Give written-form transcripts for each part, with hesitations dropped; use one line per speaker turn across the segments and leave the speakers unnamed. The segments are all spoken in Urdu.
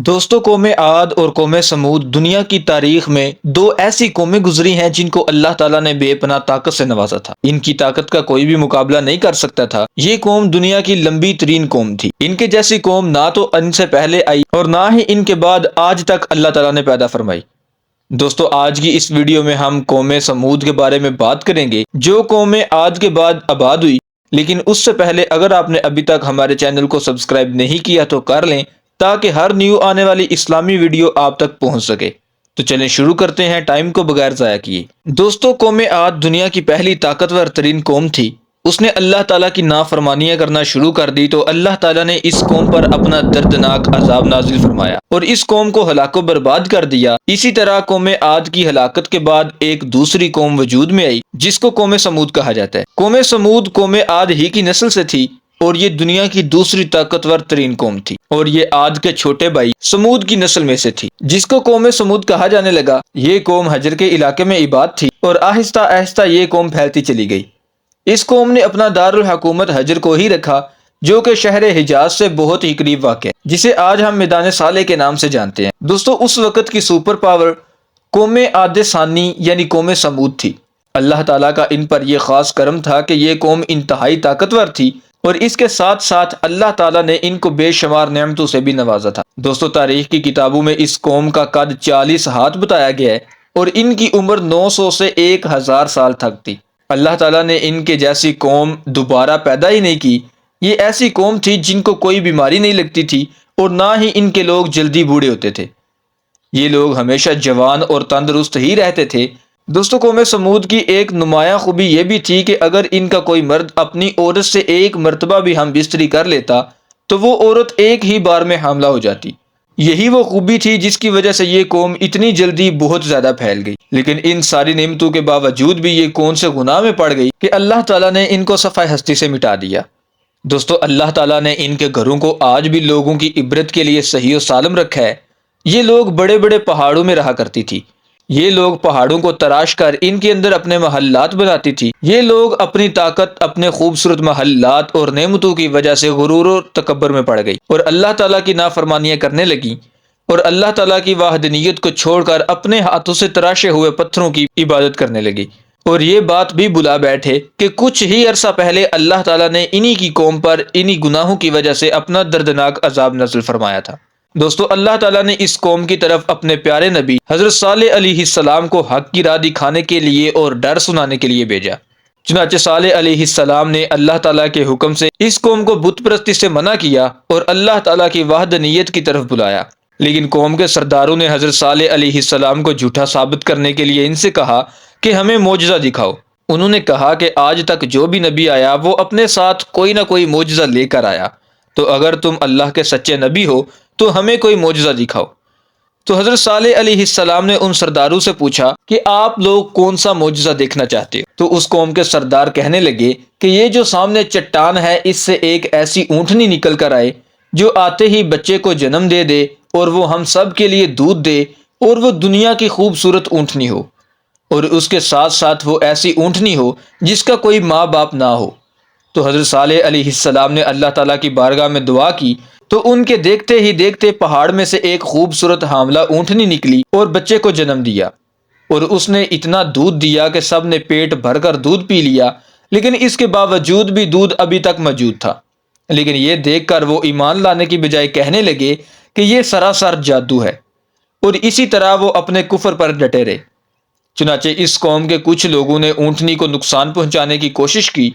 دوستوں، قوم عاد اور قوم سمود دنیا کی تاریخ میں دو ایسی قومیں گزری ہیں جن کو اللہ تعالیٰ نے بے پناہ طاقت سے نوازا تھا۔ ان کی طاقت کا کوئی بھی مقابلہ نہیں کر سکتا تھا۔ یہ قوم دنیا کی لمبی ترین قوم تھی۔ ان کے جیسی قوم نہ تو ان سے پہلے آئی اور نہ ہی ان کے بعد آج تک اللہ تعالیٰ نے پیدا فرمائی۔ دوستو، آج کی اس ویڈیو میں ہم قوم سمود کے بارے میں بات کریں گے، جو قوم عاد کے بعد آباد ہوئی۔ لیکن اس سے پہلے اگر آپ نے ابھی تک ہمارے چینل کو سبسکرائب نہیں کیا تو کر لیں، تاکہ ہر نیو آنے والی اسلامی ویڈیو آپ تک پہنچ سکے۔ تو چلیں شروع کرتے ہیں ٹائم کو بغیر ضائع کیے۔ دوستو، قوم عاد دنیا کی پہلی طاقتور ترین قوم تھی۔ اس نے اللہ تعالیٰ کی نافرمانیاں کرنا شروع کر دی تو اللہ تعالیٰ نے اس قوم پر اپنا دردناک عذاب نازل فرمایا اور اس قوم کو ہلاک و برباد کر دیا۔ اسی طرح قوم عاد کی ہلاکت کے بعد ایک دوسری قوم وجود میں آئی جس کو قوم سمود کہا جاتا ہے۔ قوم سمود قوم عاد ہی کی نسل سے تھی اور یہ دنیا کی دوسری طاقتور ترین قوم تھی، اور یہ عاد کے چھوٹے بھائی سمود کی نسل میں سے تھی، جس کو قوم سمود کہا جانے لگا۔ یہ قوم حجر کے علاقے میں آباد تھی اور آہستہ آہستہ یہ قوم پھیلتی چلی گئی۔ اس قوم نے اپنا دارالحکومت حجر کو ہی رکھا، جو کہ شہر حجاز سے بہت ہی قریب واقع ہے، جسے آج ہم میدان صالح کے نام سے جانتے ہیں۔ دوستو، اس وقت کی سپر پاور قوم عاد ثانی یعنی قوم سمود تھی۔ اللہ تعالیٰ کا ان پر یہ خاص کرم تھا کہ یہ قوم انتہائی طاقتور تھی، اور اس کے ساتھ ساتھ اللہ تعالیٰ نے ان کو بے شمار نعمتوں سے بھی نوازا تھا۔ دوستو، تاریخ کی کتابوں میں اس قوم کا قد 40 ہاتھ بتایا گیا ہے اور ان کی عمر 900 سے 1000 سال تک تھی۔ اللہ تعالیٰ نے ان کے جیسی قوم دوبارہ پیدا ہی نہیں کی۔ یہ ایسی قوم تھی جن کو کوئی بیماری نہیں لگتی تھی اور نہ ہی ان کے لوگ جلدی بوڑھے ہوتے تھے۔ یہ لوگ ہمیشہ جوان اور تندرست ہی رہتے تھے۔ دوستو، قوم سمود کی ایک نمایاں خوبی یہ بھی تھی کہ اگر ان کا کوئی مرد اپنی عورت سے ایک مرتبہ بھی ہم بستری کر لیتا تو وہ عورت ایک ہی بار میں حاملہ ہو جاتی۔ یہی وہ خوبی تھی جس کی وجہ سے یہ قوم اتنی جلدی بہت زیادہ پھیل گئی۔ لیکن ان ساری نعمتوں کے باوجود بھی یہ کون سے گناہ میں پڑ گئی کہ اللہ تعالیٰ نے ان کو صفحہ ہستی سے مٹا دیا۔ دوستو، اللہ تعالیٰ نے ان کے گھروں کو آج بھی لوگوں کی عبرت کے لیے صحیح و سالم رکھا ہے۔ یہ لوگ بڑے بڑے پہاڑوں میں رہا کرتی تھی۔ یہ لوگ پہاڑوں کو تراش کر ان کے اندر اپنے محلات بناتی تھی۔ یہ لوگ اپنی طاقت، اپنے خوبصورت محلات اور نعمتوں کی وجہ سے غرور و تکبر میں پڑ گئی اور اللہ تعالیٰ کی نافرمانیاں کرنے لگی، اور اللہ تعالیٰ کی وحدانیت کو چھوڑ کر اپنے ہاتھوں سے تراشے ہوئے پتھروں کی عبادت کرنے لگی۔ اور یہ بات بھی بلا بیٹھے کہ کچھ ہی عرصہ پہلے اللہ تعالیٰ نے انہی کی قوم پر انہی گناہوں کی وجہ سے اپنا دردناک عذاب نازل فرمایا تھا۔ دوستو، اللہ تعالیٰ نے اس قوم کی طرف اپنے پیارے نبی حضرت صالح علیہ السلام کو حق کی راہ دکھانے کے لیے اور ڈر سنانے کے لیے بھیجا۔ چنانچہ صالح علیہ السلام نے اللہ تعالیٰ کے حکم سے اس قوم کو بت پرستی سے منع کیا اور اللہ تعالیٰ کی وحدانیت کی طرف بلایا۔ لیکن قوم کے سرداروں نے حضرت صالح علیہ السلام کو جھوٹا ثابت کرنے کے لیے ان سے کہا کہ ہمیں معجزہ دکھاؤ۔ انہوں نے کہا کہ آج تک جو بھی نبی آیا وہ اپنے ساتھ کوئی نہ کوئی معجزہ لے کر آیا، تو اگر تم اللہ کے سچے نبی ہو تو ہمیں کوئی معجزہ دکھاؤ۔ تو حضرت صالح علیہ السلام نے ان سرداروں سے پوچھا کہ آپ لوگ کون سا معجزہ دیکھنا چاہتے ہو؟ تو اس قوم کے سردار کہنے لگے کہ یہ جو سامنے چٹان ہے، اس سے ایک ایسی اونٹنی نکل کر آئے جو آتے ہی بچے کو جنم دے دے اور وہ ہم سب کے لیے دودھ دے، اور وہ دنیا کی خوبصورت اونٹنی ہو، اور اس کے ساتھ ساتھ وہ ایسی اونٹنی ہو جس کا کوئی ماں باپ نہ ہو۔ تو حضرت صالح علیہ السلام نے اللہ تعالیٰ کی بارگاہ میں دعا کی تو ان کے دیکھتے ہی دیکھتے پہاڑ میں سے ایک خوبصورت حاملہ اونٹنی نکلی اور بچے کو جنم دیا، اور اس نے اتنا دودھ دیا کہ سب نے پیٹ بھر کر دودھ پی لیا۔ لیکن اس کے باوجود بھی دودھ ابھی تک موجود تھا۔ لیکن یہ دیکھ کر وہ ایمان لانے کی بجائے کہنے لگے کہ یہ سراسر جادو ہے، اور اسی طرح وہ اپنے کفر پر ڈٹے رہے۔ چنانچہ اس قوم کے کچھ لوگوں نے اونٹنی کو نقصان پہنچانے کی کوشش کی،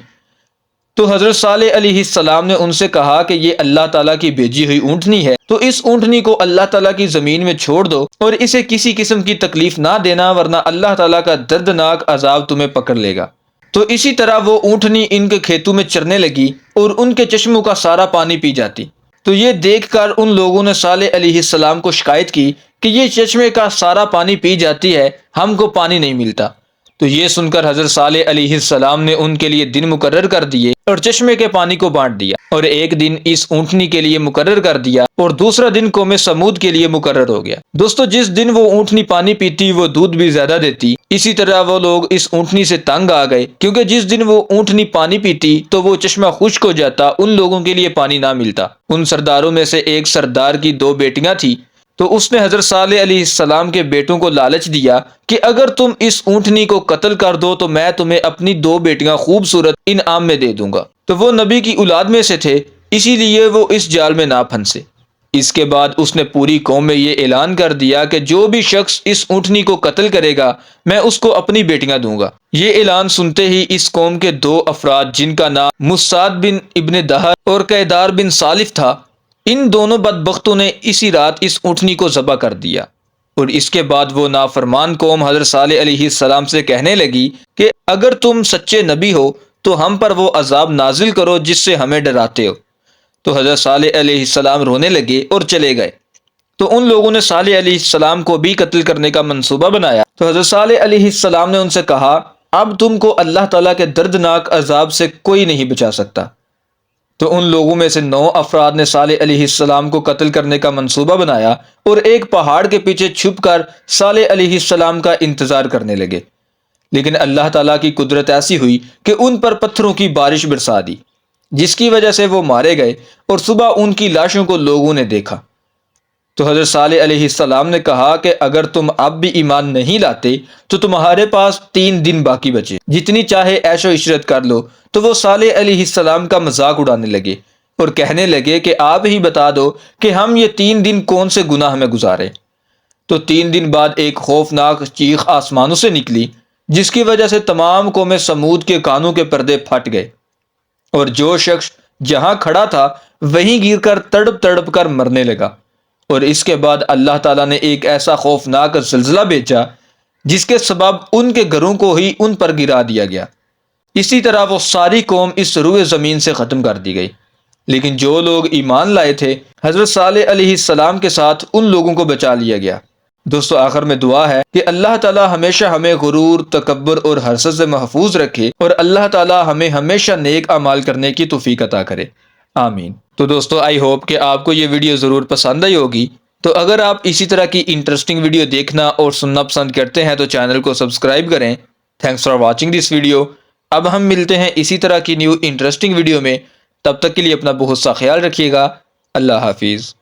تو حضرت صالح علیہ السلام نے ان سے کہا کہ یہ اللہ تعالیٰ کی بھیجی ہوئی اونٹنی ہے، تو اس اونٹنی کو اللہ تعالیٰ کی زمین میں چھوڑ دو اور اسے کسی قسم کی تکلیف نہ دینا، ورنہ اللہ تعالیٰ کا دردناک عذاب تمہیں پکڑ لے گا۔ تو اسی طرح وہ اونٹنی ان کے کھیتوں میں چرنے لگی اور ان کے چشموں کا سارا پانی پی جاتی۔ تو یہ دیکھ کر ان لوگوں نے صالح علیہ السلام کو شکایت کی کہ یہ چشمے کا سارا پانی پی جاتی ہے، ہم کو پانی نہیں ملتا۔ تو یہ سن کر حضرت صالح علیہ السلام نے ان کے لیے دن مقرر کر دیے اور چشمے کے پانی کو بانٹ دیا، اور ایک دن اس اونٹنی کے لیے مقرر کر دیا اور دوسرا دن قوم سمود کے لیے مقرر ہو گیا۔ دوستو، جس دن وہ اونٹنی پانی پیتی وہ دودھ بھی زیادہ دیتی۔ اسی طرح وہ لوگ اس اونٹنی سے تنگ آ گئے، کیونکہ جس دن وہ اونٹنی پانی پیتی تو وہ چشمہ خشک ہو جاتا، ان لوگوں کے لیے پانی نہ ملتا۔ ان سرداروں میں سے ایک سردار کی 2 بیٹیاں تھیں، تو اس نے حضرت صالح علیہ السلام کے بیٹوں کو لالچ دیا کہ اگر تم اس اونٹنی کو قتل کر دو تو میں تمہیں اپنی 2 بیٹیاں خوبصورت انعام میں دے دوں گا۔ تو وہ نبی کی اولاد میں سے تھے، اسی لیے وہ اس جال میں نہ پھنسے۔ اس کے بعد اس نے پوری قوم میں یہ اعلان کر دیا کہ جو بھی شخص اس اونٹنی کو قتل کرے گا میں اس کو اپنی بیٹیاں دوں گا۔ یہ اعلان سنتے ہی اس قوم کے 2 افراد جن کا نام مسعد بن ابن دہر اور قیدار بن سالف تھا، ان دونوں بدبختوں نے اسی رات اس اونٹنی کو ذبح کر دیا۔ اور اس کے بعد وہ نافرمان قوم حضرت صالح علیہ السلام سے کہنے لگی کہ اگر تم سچے نبی ہو تو ہم پر وہ عذاب نازل کرو جس سے ہمیں ڈراتے ہو۔ تو حضرت صالح علیہ السلام رونے لگے اور چلے گئے۔ تو ان لوگوں نے صالح علیہ السلام کو بھی قتل کرنے کا منصوبہ بنایا۔ تو حضرت صالح علیہ السلام نے ان سے کہا، اب تم کو اللہ تعالیٰ کے دردناک عذاب سے کوئی نہیں بچا سکتا۔ تو ان لوگوں میں سے 9 افراد نے صالح علیہ السلام کو قتل کرنے کا منصوبہ بنایا اور ایک پہاڑ کے پیچھے چھپ کر صالح علیہ السلام کا انتظار کرنے لگے۔ لیکن اللہ تعالیٰ کی قدرت ایسی ہوئی کہ ان پر پتھروں کی بارش برسا دی، جس کی وجہ سے وہ مارے گئے اور صبح ان کی لاشوں کو لوگوں نے دیکھا۔ تو حضرت صالح علیہ السلام نے کہا کہ اگر تم اب بھی ایمان نہیں لاتے تو تمہارے پاس 3 دن باقی بچے، جتنی چاہے عیش و عشرت کر لو۔ تو وہ صالح علیہ السلام کا مذاق اڑانے لگے اور کہنے لگے کہ آپ ہی بتا دو کہ ہم یہ 3 دن کون سے گناہ میں گزارے۔ تو 3 دن بعد ایک خوفناک چیخ آسمانوں سے نکلی، جس کی وجہ سے تمام قوم سمود کے کانوں کے پردے پھٹ گئے، اور جو شخص جہاں کھڑا تھا وہیں گر کر تڑپ تڑپ کر مرنے لگا۔ اور اس کے بعد اللہ تعالیٰ نے ایک ایسا خوفناک زلزلہ بھیجا جس کے سبب ان کے گھروں کو ہی ان پر گرا دیا گیا۔ اسی طرح وہ ساری قوم اس روئے زمین سے ختم کر دی گئی۔ لیکن جو لوگ ایمان لائے تھے حضرت صالح علیہ السلام کے ساتھ ان لوگوں کو بچا لیا گیا۔ دوستو آخر میں دعا ہے کہ اللہ تعالیٰ ہمیشہ ہمیں غرور، تکبر اور حسد سے محفوظ رکھے، اور اللہ تعالیٰ ہمیں ہمیشہ نیک اعمال کرنے کی توفیق عطا کرے، آمین۔ تو دوستو آئی ہوپ کہ آپ کو یہ ویڈیو ضرور پسند آئی ہوگی۔ تو اگر آپ اسی طرح کی انٹرسٹنگ ویڈیو دیکھنا اور سننا پسند کرتے ہیں تو چینل کو سبسکرائب کریں۔ Thanks for watching this video. اب ہم ملتے ہیں اسی طرح کی نیو انٹرسٹنگ ویڈیو میں، تب تک کے لیے اپنا بہت سا خیال رکھیے گا۔ اللہ حافظ۔